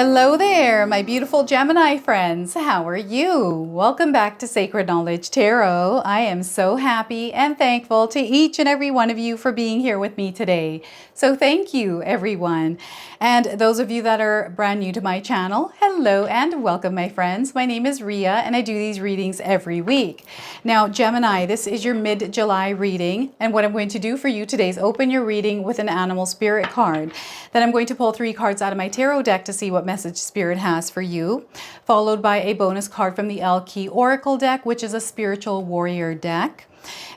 Hello there, my beautiful Gemini friends. How are you? Welcome back to Sacred Knowledge Tarot. I am so happy and thankful to each and every one of you for being here with me today. So thank you, everyone. And those of you that are brand new to my channel, hello and welcome, my friends. My name is Ria and I do these readings every week. Now, Gemini, this is your mid-July reading. And what I'm going to do for you today is open your reading with an animal spirit card. Then I'm going to pull 3 cards out of my tarot deck to see what message Spirit has for you, followed by a bonus card from the Key Oracle deck, which is a spiritual warrior deck.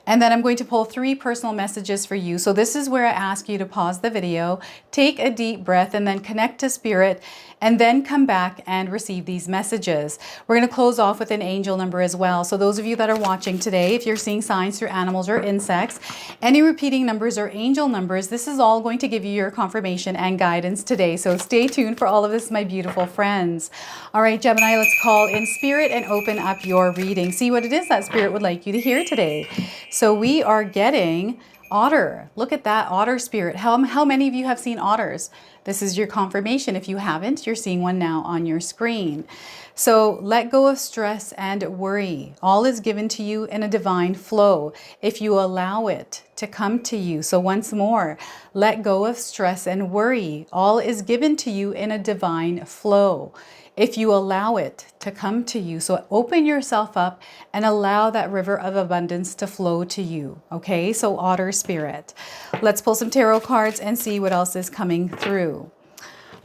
And then I'm going to pull 3 personal messages for you. So this is where I ask you to pause the video, take a deep breath, and then connect to Spirit, and then come back and receive these messages. We're going to close off with an angel number as well. So those of you that are watching today, if you're seeing signs through animals or insects, any repeating numbers or angel numbers, this is all going to give you your confirmation and guidance today. So stay tuned for all of this, my beautiful friends. All right, Gemini, let's call in Spirit and open up your reading. See what it is that Spirit would like you to hear today. So we are getting otter. Look at that otter spirit. How many of you have seen otters? This is your confirmation. If you haven't, you're seeing one now on your screen. So let go of stress and worry. All is given to you in a divine flow if you allow it to come to you. So once more, let go of stress and worry. All is given to you in a divine flow if you allow it to come to you. So open yourself up and allow that river of abundance to flow to you. Okay, so otter spirit. Let's pull some tarot cards and see what else is coming through.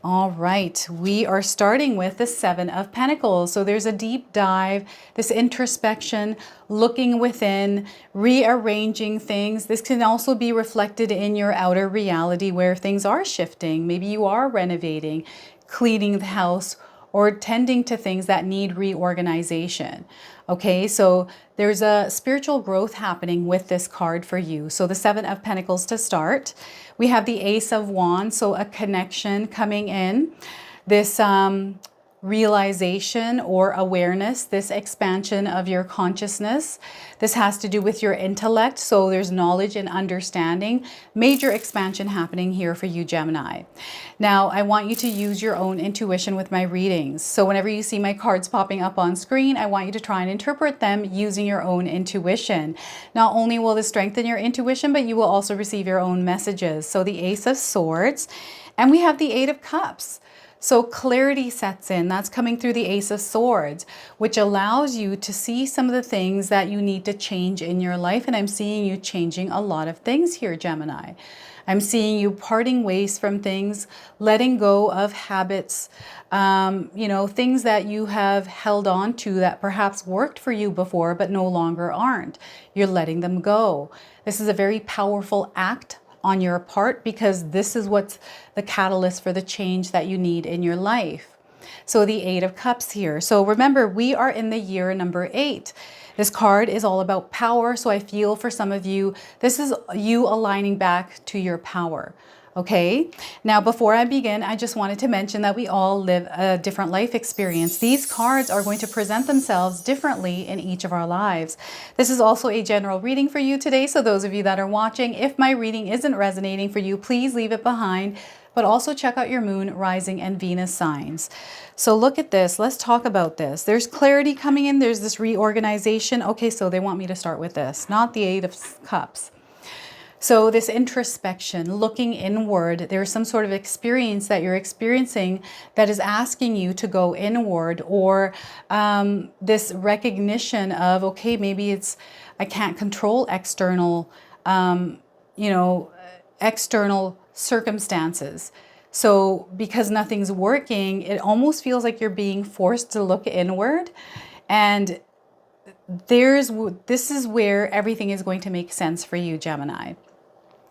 All right, we are starting with the 7 of Pentacles. So there's a deep dive, this introspection, looking within, rearranging things. This can also be reflected in your outer reality where things are shifting. Maybe you are renovating, cleaning the house, or tending to things that need reorganization. Okay, so there's a spiritual growth happening with this card for you. So the 7 of Pentacles to start. We have the Ace of Wands, so a connection coming in. This realization or awareness, this expansion of your consciousness. This has to do with your intellect, so there's knowledge and understanding. Major expansion happening here for you, Gemini. Now, I want you to use your own intuition with my readings. So whenever you see my cards popping up on screen, I want you to try and interpret them using your own intuition. Not only will this strengthen your intuition, but you will also receive your own messages. So the Ace of Swords, and we have the 8 of Cups. So clarity sets in. That's coming through the Ace of Swords, which allows you to see some of the things that you need to change in your life. And I'm seeing you changing a lot of things here, Gemini. I'm seeing you parting ways from things, letting go of habits, you know, things that you have held on to that perhaps worked for you before, but no longer aren't. You're letting them go. This is a very powerful act on your part because this is what's the catalyst for the change that you need in your life. So the 8 of Cups here. So remember, we are in the year number 8. This card is all about power. So I feel for some of you, this is you aligning back to your power. Okay, now before I begin, I just wanted to mention that we all live a different life experience. These cards are going to present themselves differently in each of our lives. This is also a general reading for you today. So those of you that are watching, if my reading isn't resonating for you, please leave it behind. But also check out your moon, rising, and Venus signs. So look at this. Let's talk about this. There's clarity coming in. There's this reorganization. Okay, so they want me to start with this, not the 8 of Cups. So this introspection, looking inward, there's some sort of experience that you're experiencing that is asking you to go inward, or this recognition of, okay, maybe it's, I can't control external, you know, external circumstances. So because nothing's working, it almost feels like you're being forced to look inward. And this is where everything is going to make sense for you, Gemini.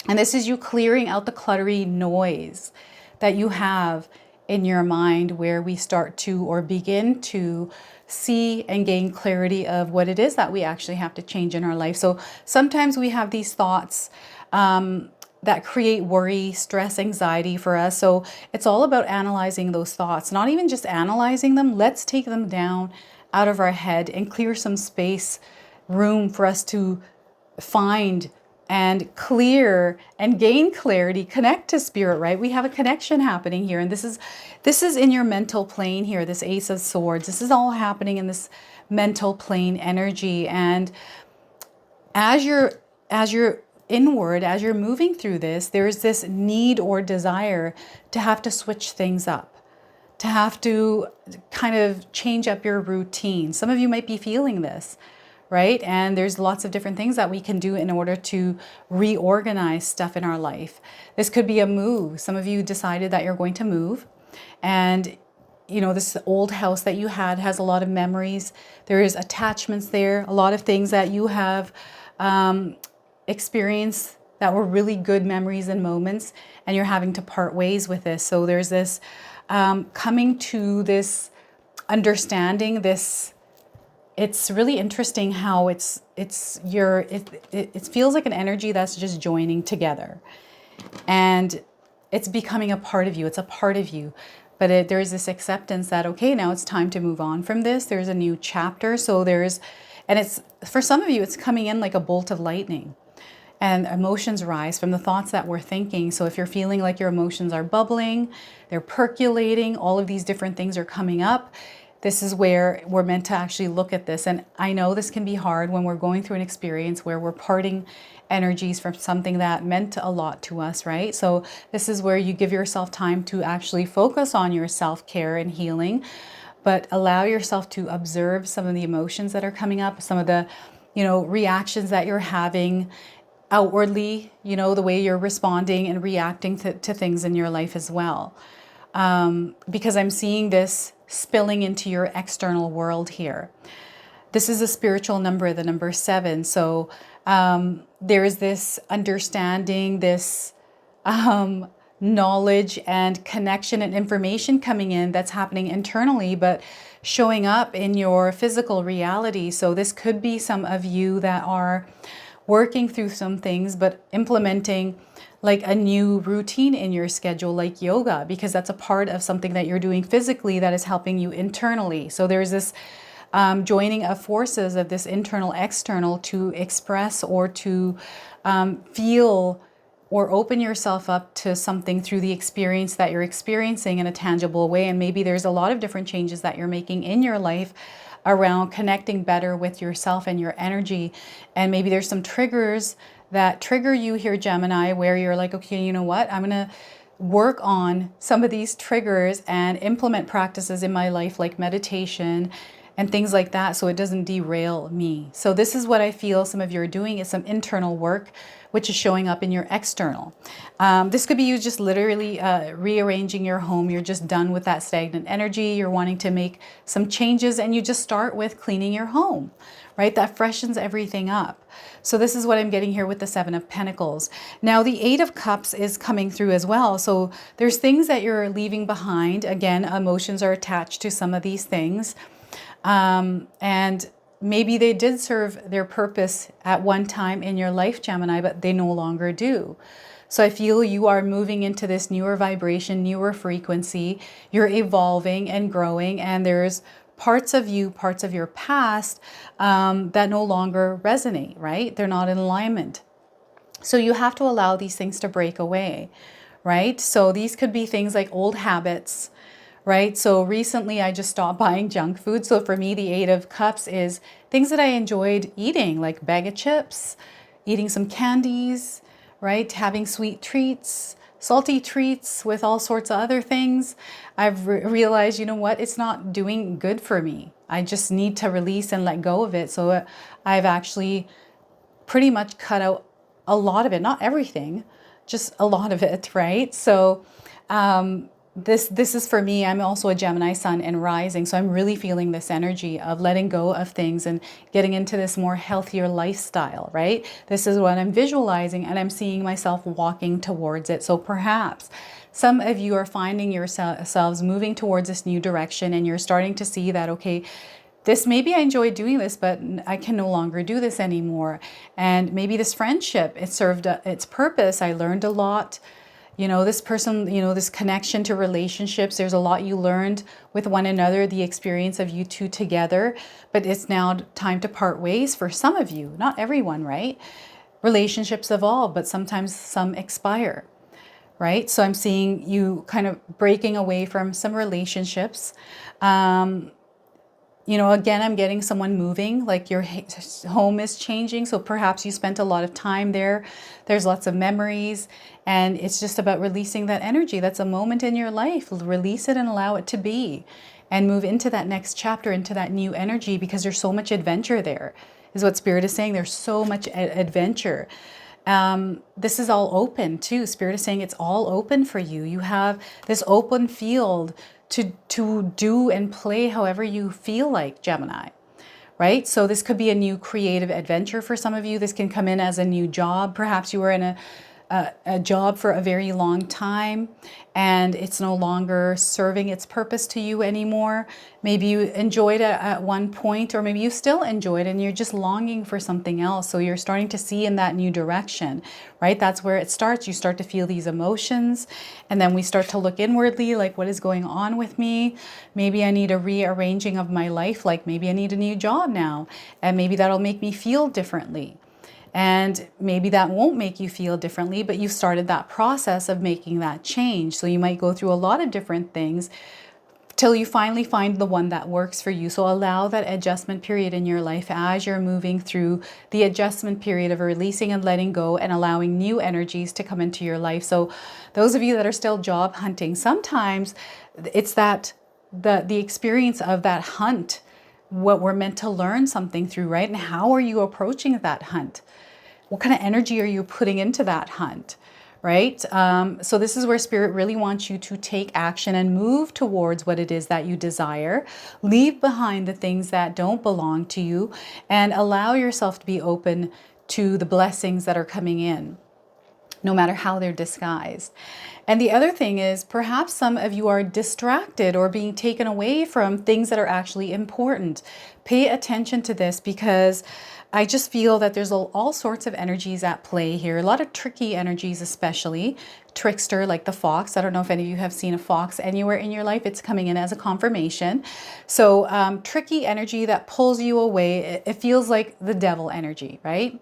And this is you clearing out the cluttery noise that you have in your mind, where we start to or begin to see and gain clarity of what it is that we actually have to change in our life. So sometimes we have these thoughts that create worry, stress, anxiety for us. So it's all about analyzing those thoughts, not even just analyzing them. Let's take them down out of our head and clear some space, room for us to find and clear and gain clarity, connect to spirit, right? We have a connection happening here. And this is in your mental plane here, this Ace of Swords. This is all happening in this mental plane energy. And as you're inward, as you're moving through this, there's this need or desire to have to switch things up, to have to kind of change up your routine. Some of you might be feeling this, right? And there's lots of different things that we can do in order to reorganize stuff in our life. This could be a move. Some of you decided that you're going to move, and this old house that you had has a lot of memories. There is attachments there, a lot of things that you have experienced that were really good memories and moments, and you're having to part ways with this. So there's this coming to this understanding, this. It's really interesting how it feels like an energy that's just joining together, and it's becoming a part of you. It's a part of you, but there is this acceptance that, okay, now it's time to move on from this. There's a new chapter. So and it's, for some of you, it's coming in like a bolt of lightning, and emotions rise from the thoughts that we're thinking. So if you're feeling like your emotions are bubbling, they're percolating, all of these different things are coming up. This is where we're meant to actually look at this. And I know this can be hard when we're going through an experience where we're parting energies from something that meant a lot to us, right? So this is where you give yourself time to actually focus on your self-care and healing, but allow yourself to observe some of the emotions that are coming up, some of the, reactions that you're having outwardly, the way you're responding and reacting to things in your life as well. Because I'm seeing this spilling into your external world here. This is a spiritual number, the number 7. So there is this understanding, this knowledge and connection and information coming in that's happening internally, but showing up in your physical reality. So this could be some of you that are working through some things, but implementing like a new routine in your schedule, like yoga, because that's a part of something that you're doing physically that is helping you internally. So there's this joining of forces of this internal, external to express or to feel or open yourself up to something through the experience that you're experiencing in a tangible way. And maybe there's a lot of different changes that you're making in your life around connecting better with yourself and your energy. And maybe there's some triggers that trigger you here, Gemini, where you're like, okay, you know what? I'm going to work on some of these triggers and implement practices in my life like meditation and things like that, so it doesn't derail me. So this is what I feel some of you are doing, is some internal work, which is showing up in your external. This could be you just literally rearranging your home. You're just done with that stagnant energy. You're wanting to make some changes, and you just start with cleaning your home, right? That freshens everything up. So this is what I'm getting here with the 7 of Pentacles. Now the 8 of Cups is coming through as well. So there's things that you're leaving behind. Again, emotions are attached to some of these things. And maybe they did serve their purpose at one time in your life, Gemini, but they no longer do. So I feel you are moving into this newer vibration, newer frequency. You're evolving and growing, and there's parts of you, parts of your past that no longer resonate, right? They're not in alignment. So you have to allow these things to break away, right? So these could be things like old habits, right? So recently I just stopped buying junk food. So for me, the 8 of Cups is things that I enjoyed eating, like bag of chips, eating some candies, right? Having sweet treats, salty treats with all sorts of other things. I've realized, you know what? It's not doing good for me. I just need to release and let go of it. So I've actually pretty much cut out a lot of it, not everything, just a lot of it, right? So this is for me. I'm also a Gemini sun and rising, so I'm really feeling this energy of letting go of things and getting into this more healthier lifestyle, right? This is what I'm visualizing, and I'm seeing myself walking towards it. So perhaps some of you are finding yourselves moving towards this new direction, and you're starting to see that, okay, this, maybe I enjoy doing this, but I can no longer do this anymore. And maybe this friendship, it served its purpose. I learned a lot. You know, this person, you know, this connection to relationships, there's a lot you learned with one another, the experience of you two together, but it's now time to part ways for some of you, not everyone, right? relationships evolve, but sometimes some expire, right? So I'm seeing you kind of breaking away from some relationships. You know, again, I'm getting someone moving, like your home is changing. So perhaps you spent a lot of time there. There's lots of memories, and it's just about releasing that energy. That's a moment in your life. Release it and allow it to be, and move into that next chapter, into that new energy, because there's so much adventure there, is what Spirit is saying. There's so much adventure. This is all open too. Spirit is saying it's all open for you. You have this open field to do and play however you feel like, Gemini, right? So this could be a new creative adventure for some of you. This can come in as a new job. Perhaps you were in a job for a very long time and it's no longer serving its purpose to you anymore. Maybe you enjoyed it at one point, or maybe you still enjoy it and you're just longing for something else. So you're starting to see in that new direction, right? That's where it starts. You start to feel these emotions, and then we start to look inwardly, like, what is going on with me? Maybe I need a rearranging of my life. Like maybe I need a new job now, and maybe that'll make me feel differently. And maybe that won't make you feel differently, but you've started that process of making that change. So you might go through a lot of different things till you finally find the one that works for you. So allow that adjustment period in your life as you're moving through the adjustment period of releasing and letting go and allowing new energies to come into your life. So those of you that are still job hunting, sometimes it's that the experience of that hunt, what we're meant to learn something through, right? And how are you approaching that hunt? What kind of energy are you putting into that hunt, right? So this is where Spirit really wants you to take action and move towards what it is that you desire. Leave behind the things that don't belong to you and allow yourself to be open to the blessings that are coming in, no matter how they're disguised. And the other thing is, perhaps some of you are distracted or being taken away from things that are actually important. Pay attention to this, because I just feel that there's all sorts of energies at play here. A lot of tricky energies, especially trickster, like the fox. I don't know if any of you have seen a fox anywhere in your life. It's coming in as a confirmation. So tricky energy that pulls you away. It feels like the devil energy, right?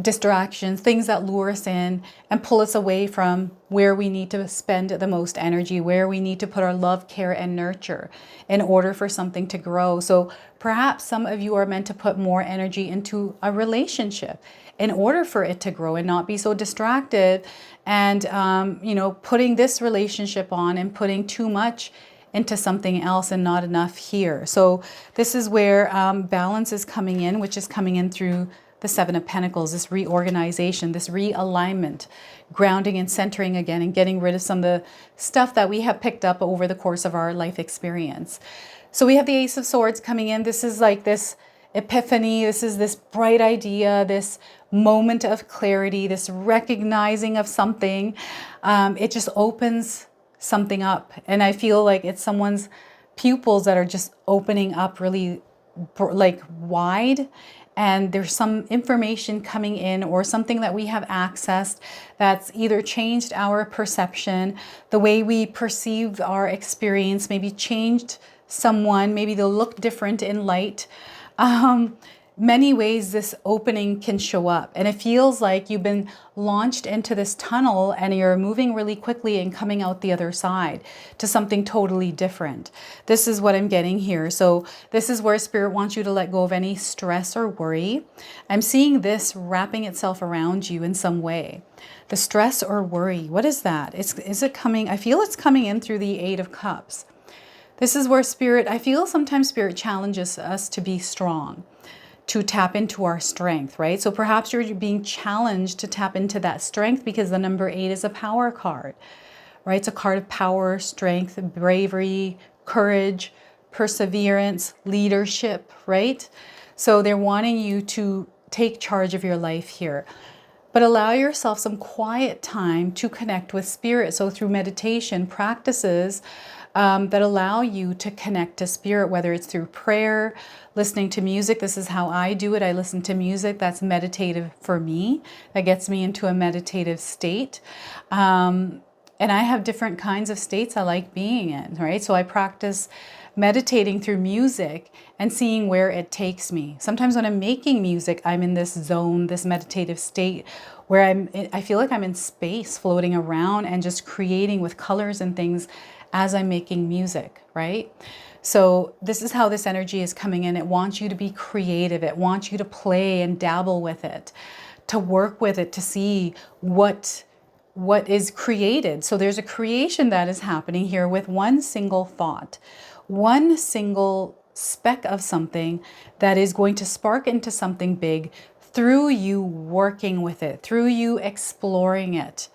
Distractions, things that lure us in and pull us away from where we need to spend the most energy, where we need to put our love, care, and nurture in order for something to grow. So perhaps some of you are meant to put more energy into a relationship in order for it to grow and not be so distracted and, you know, putting this relationship on and putting too much into something else and not enough here. So this is where balance is coming in, which is coming in through the Seven of Pentacles, this reorganization, this realignment, grounding and centering again, and getting rid of some of the stuff that we have picked up over the course of our life experience. So we have the Ace of Swords coming in. This is like this epiphany. This is this bright idea, this moment of clarity, this recognizing of something. It just opens something up. And I feel like it's someone's pupils that are just opening up really like wide. And there's some information coming in or something that we have accessed that's either changed our perception, the way we perceive our experience, maybe changed someone, maybe they'll look different in light. Many ways this opening can show up, and it feels like you've been launched into this tunnel and you're moving really quickly and coming out the other side to something totally different. This is what I'm getting here. So this is where Spirit wants you to let go of any stress or worry. I'm seeing this wrapping itself around you in some way. The stress or worry, what is that? Is it coming? I feel it's coming in through the Eight of Cups. This is where Spirit, I feel sometimes Spirit challenges us to be strong, to tap into our strength, right? So perhaps you're being challenged to tap into that strength because the number 8 is a power card, right? It's a card of power, strength, bravery, courage, perseverance, leadership, right? So they're wanting you to take charge of your life here. But allow yourself some quiet time to connect with Spirit. So through meditation practices that allow you to connect to Spirit, whether it's through prayer, listening to music. This is how I do it. I listen to music that's meditative for me. That gets me into a meditative state. And I have different kinds of states I like being in, right? So I practice meditating through music and seeing where it takes me. Sometimes when I'm making music, I'm in this zone, this meditative state where I feel like I'm in space floating around and just creating with colors and things as I'm making music, right? So this is how this energy is coming in. It wants you to be creative. It wants you to play and dabble with it, to work with it, to see what is created. So there's a creation that is happening here with one single thought, one single speck of something that is going to spark into something big through you working with it, through you exploring it,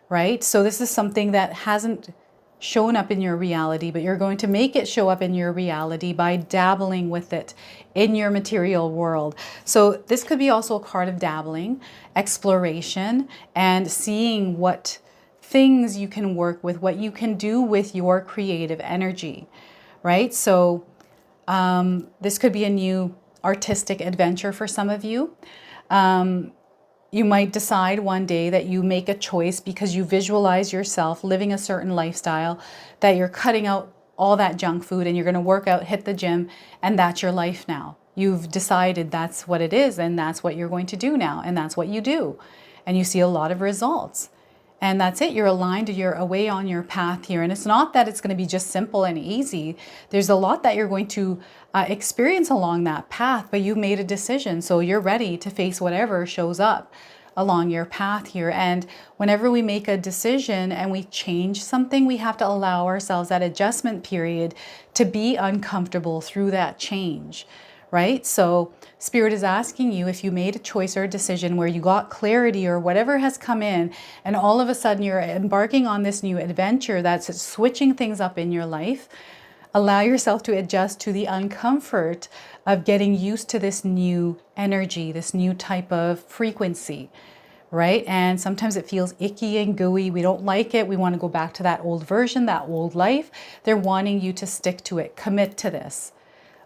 right? So this is something that hasn't shown up in your reality, but you're going to make it show up in your reality by dabbling with it in your material world. So this could be also a card of dabbling, exploration, and seeing what things you can work with, what you can do with your creative energy, right? So this could be a new artistic adventure for some of you. You might decide one day that you make a choice because you visualize yourself living a certain lifestyle, that you're cutting out all that junk food and you're going to work out, hit the gym, and that's your life now. You've decided that's what it is and that's what you're going to do now, and that's what you do. And you see a lot of results. And that's it. You're aligned. You're away on your path here. And it's not that it's going to be just simple and easy. There's a lot that you're going to experience along that path, but you made a decision. So you're ready to face whatever shows up along your path here. And whenever we make a decision and we change something, we have to allow ourselves that adjustment period to be uncomfortable through that change, right? So Spirit is asking you, if you made a choice or a decision where you got clarity or whatever has come in, and all of a sudden you're embarking on this new adventure that's switching things up in your life, allow yourself to adjust to the uncomfort of getting used to this new energy, this new type of frequency, right? And sometimes it feels icky and gooey. We don't like it. We want to go back to that old version, that old life. They're wanting you to stick to it, commit to this.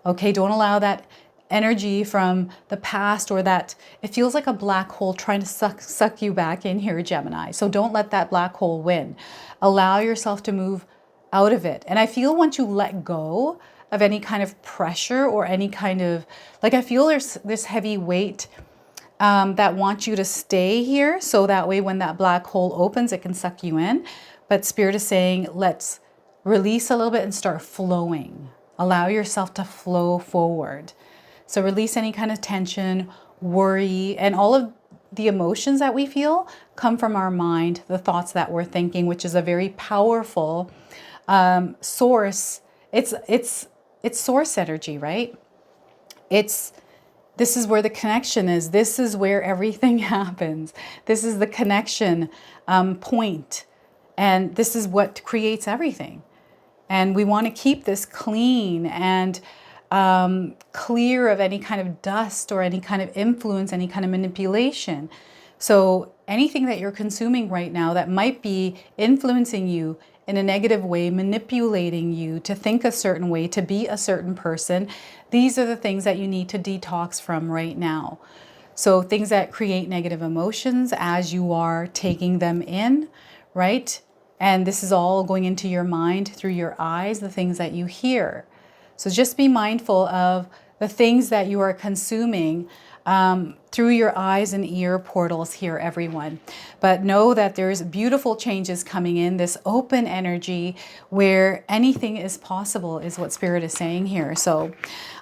Okay, don't allow that energy from the past, or that it feels like a black hole trying to suck you back in here, Gemini. So don't let that black hole win. Allow yourself to move out of it. And I feel once you let go of any kind of pressure or any kind of, like, I feel there's this heavy weight that wants you to stay here. So that way when that black hole opens, it can suck you in. But Spirit is saying, let's release a little bit and start flowing. Allow yourself to flow forward. So release any kind of tension, worry, and all of the emotions that we feel come from our mind, the thoughts that we're thinking, which is a very powerful source. It's source energy, right? This is where the connection is. This is where everything happens. This is the connection point. And this is what creates everything. And we want to keep this clean and clear of any kind of dust or any kind of influence, any kind of manipulation. So anything that you're consuming right now that might be influencing you in a negative way, manipulating you to think a certain way, to be a certain person, these are the things that you need to detox from right now. So things that create negative emotions as you are taking them in, right? And this is all going into your mind through your eyes, the things that you hear. So just be mindful of the things that you are consuming through your eyes and ear portals here, everyone. But know that there's beautiful changes coming in, this open energy where anything is possible is what Spirit is saying here. So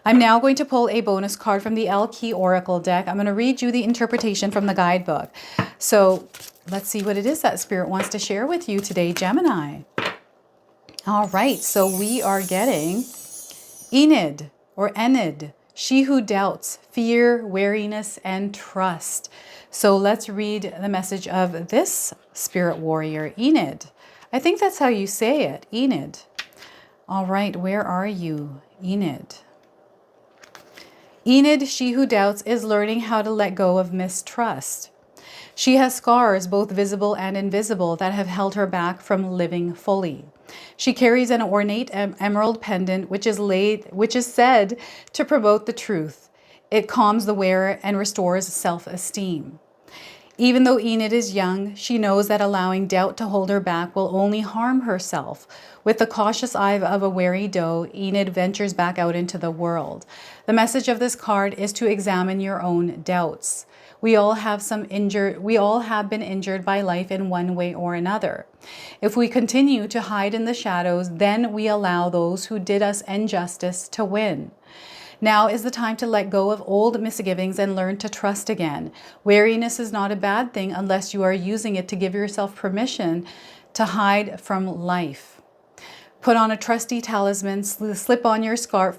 I'm now going to pull a bonus card from the L Key Oracle deck. I'm going to read you the interpretation from the guidebook. So let's see what it is that Spirit wants to share with you today, Gemini. All right, so we are getting Enid or Enid, she who doubts, fear, wariness, and trust. So let's read the message of this spirit warrior, Enid. I think that's how you say it, Enid. All right, where are you, Enid? Enid, she who doubts, is learning how to let go of mistrust. She has scars, both visible and invisible, that have held her back from living fully. She carries an ornate emerald pendant, which is said to promote the truth. It calms the wearer and restores self-esteem. Even though Enid is young, she knows that allowing doubt to hold her back will only harm herself. With the cautious eye of a wary doe, Enid ventures back out into the world. The message of this card is to examine your own doubts. We all have been injured by life in one way or another. If we continue to hide in the shadows, then we allow those who did us injustice to win. Now is the time to let go of old misgivings and learn to trust again. Wariness is not a bad thing unless you are using it to give yourself permission to hide from life. Put on a trusty talisman, slip your scarf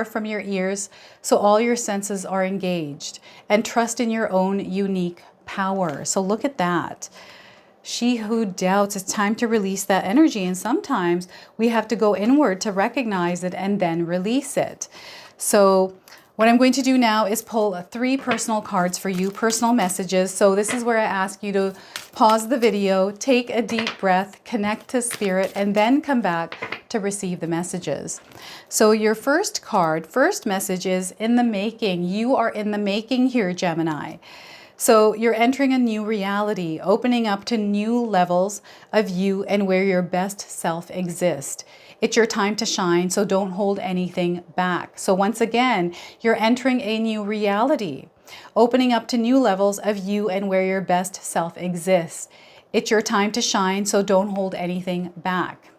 from your ears so all your senses are engaged, and trust in your own unique power. So look at that. She who doubts, it's time to release that energy. And sometimes we have to go inward to recognize it and then release it. So what I'm going to do now is pull 3 personal cards for you, personal messages. So this is where I ask you to pause the video, take a deep breath, connect to spirit, and then come back to receive the messages. So your first message is in the making. You are in the making here, Gemini. So you're entering a new reality, opening up to new levels of you and where your best self exists. It's your time to shine, so don't hold anything back. So once again, you're entering a new reality, opening up to new levels of you and where your best self exists. It's your time to shine, so don't hold anything back.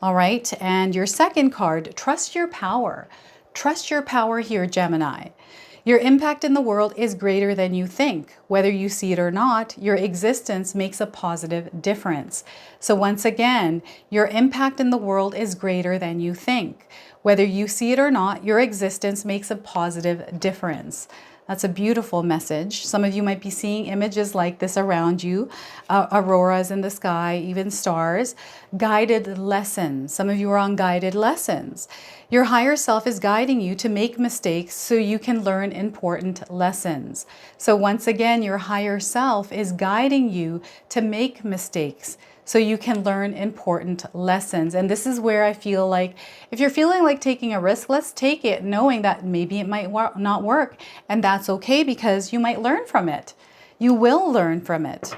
All right, and your second card, trust your power. Trust your power here, Gemini. Your impact in the world is greater than you think. Whether you see it or not, your existence makes a positive difference. So once again, your impact in the world is greater than you think. Whether you see it or not, your existence makes a positive difference. That's a beautiful message. Some of you might be seeing images like this around you, auroras in the sky, even stars, guided lessons. Some of you are on guided lessons. Your higher self is guiding you to make mistakes so you can learn important lessons. So once again, your higher self is guiding you to make mistakes so you can learn important lessons. And this is where I feel like if you're feeling like taking a risk, let's take it, knowing that maybe it might not work. And that's okay because you might learn from it. You will learn from it.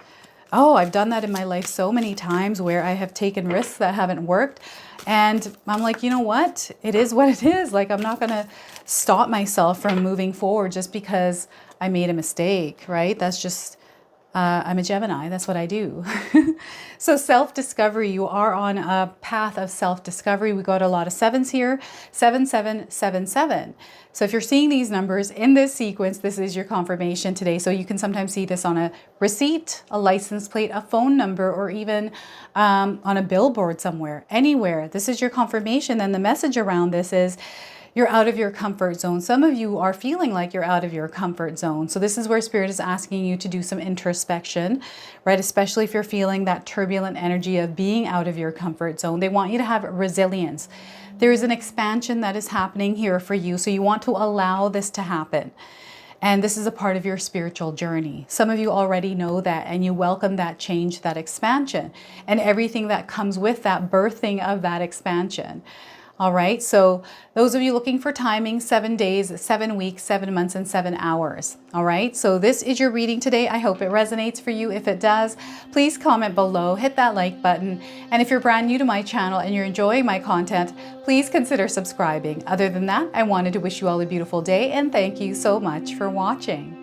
Oh, I've done that in my life so many times where I have taken risks that haven't worked. And I'm like, you know what? It is what it is. Like, I'm not going to stop myself from moving forward just because I made a mistake, right? That's just, I'm a Gemini. That's what I do. So self-discovery, you are on a path of self-discovery. We got a lot of 7s here, 7777. So if you're seeing these numbers in this sequence, this is your confirmation today. So you can sometimes see this on a receipt, a license plate, a phone number, or even on a billboard somewhere, anywhere. This is your confirmation. Then the message around this is you're out of your comfort zone. Some of you are feeling like you're out of your comfort zone. So this is where Spirit is asking you to do some introspection, right? Especially if you're feeling that turbulent energy of being out of your comfort zone. They want you to have resilience. There is an expansion that is happening here for you. So you want to allow this to happen. And this is a part of your spiritual journey. Some of you already know that, and you welcome that change, that expansion, and everything that comes with that birthing of that expansion. All right, so those of you looking for timing, 7 days, 7 weeks, 7 months, and 7 hours. All right, so this is your reading today. I hope it resonates for you. If it does, please comment below, hit that like button. And if you're brand new to my channel and you're enjoying my content, please consider subscribing. Other than that, I wanted to wish you all a beautiful day and thank you so much for watching.